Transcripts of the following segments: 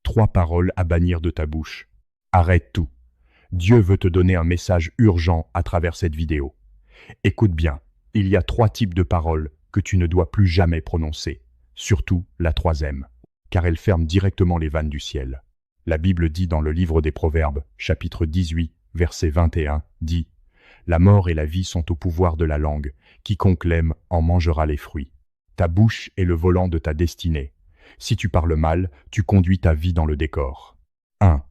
3 paroles à bannir de ta bouche. Arrête tout. Dieu veut te donner un message urgent à travers cette vidéo. Écoute bien, il y a 3 types de paroles que tu ne dois plus jamais prononcer, surtout la troisième, car elle ferme directement les vannes du ciel. La Bible dit dans le livre des Proverbes, chapitre 18, verset 21, dit « La mort et la vie sont au pouvoir de la langue, quiconque l'aime en mangera les fruits. Ta bouche est le volant de ta destinée. Si tu parles mal, tu conduis ta vie dans le décor. » 1.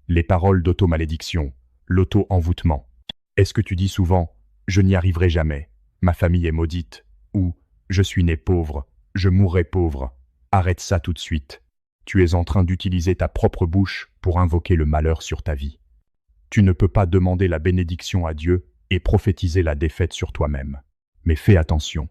Les paroles d'auto-malédiction, l'auto-envoûtement. Est-ce que tu dis souvent « Je n'y arriverai jamais, ma famille est maudite » ou « Je suis né pauvre, je mourrai pauvre ». Arrête ça tout de suite. Tu es en train d'utiliser ta propre bouche pour invoquer le malheur sur ta vie. Tu ne peux pas demander la bénédiction à Dieu et prophétiser la défaite sur toi-même. Mais fais attention,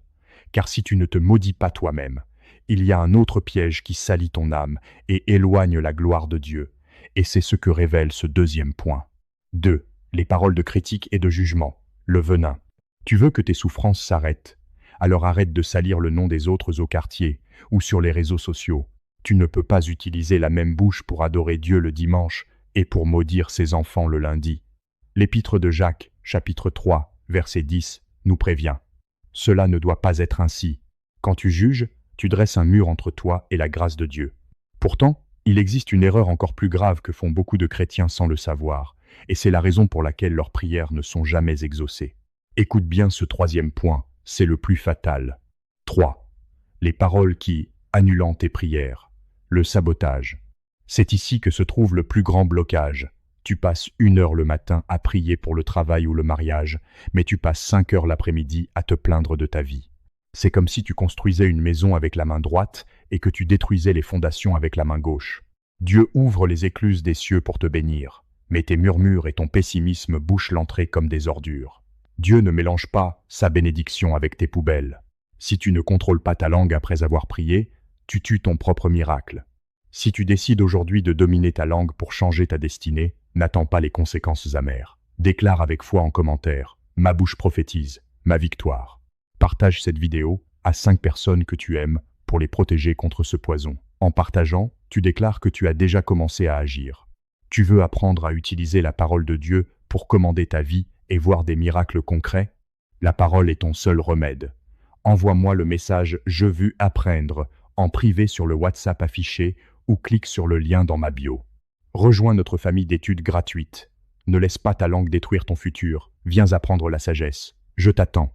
car si tu ne te maudis pas toi-même, il y a un autre piège qui salit ton âme et éloigne la gloire de Dieu. Et c'est ce que révèle ce deuxième point. 2. Les paroles de critique et de jugement, le venin. Tu veux que tes souffrances s'arrêtent, alors arrête de salir le nom des autres au quartier ou sur les réseaux sociaux. Tu ne peux pas utiliser la même bouche pour adorer Dieu le dimanche et pour maudire ses enfants le lundi. L'épître de Jacques, chapitre 3, verset 10, nous prévient. Cela ne doit pas être ainsi. Quand tu juges, tu dresses un mur entre toi et la grâce de Dieu. Pourtant, il existe une erreur encore plus grave que font beaucoup de chrétiens sans le savoir, et c'est la raison pour laquelle leurs prières ne sont jamais exaucées. Écoute bien ce troisième point, c'est le plus fatal. 3. Les paroles qui, annulant tes prières, le sabotage. C'est ici que se trouve le plus grand blocage. Tu passes 1 heure le matin à prier pour le travail ou le mariage, mais tu passes 5 heures l'après-midi à te plaindre de ta vie. C'est comme si tu construisais une maison avec la main droite et que tu détruisais les fondations avec la main gauche. Dieu ouvre les écluses des cieux pour te bénir, mais tes murmures et ton pessimisme bouchent l'entrée comme des ordures. Dieu ne mélange pas sa bénédiction avec tes poubelles. Si tu ne contrôles pas ta langue après avoir prié, tu tues ton propre miracle. Si tu décides aujourd'hui de dominer ta langue pour changer ta destinée, n'attends pas les conséquences amères. Déclare avec foi en commentaire « Ma bouche prophétise, ma victoire ». Partage cette vidéo à 5 personnes que tu aimes pour les protéger contre ce poison. En partageant, tu déclares que tu as déjà commencé à agir. Tu veux apprendre à utiliser la parole de Dieu pour commander ta vie et voir des miracles concrets? La parole est ton seul remède. Envoie-moi le message « Je veux apprendre » en privé sur le WhatsApp affiché ou clique sur le lien dans ma bio. Rejoins notre famille d'études gratuites. Ne laisse pas ta langue détruire ton futur. Viens apprendre la sagesse. Je t'attends.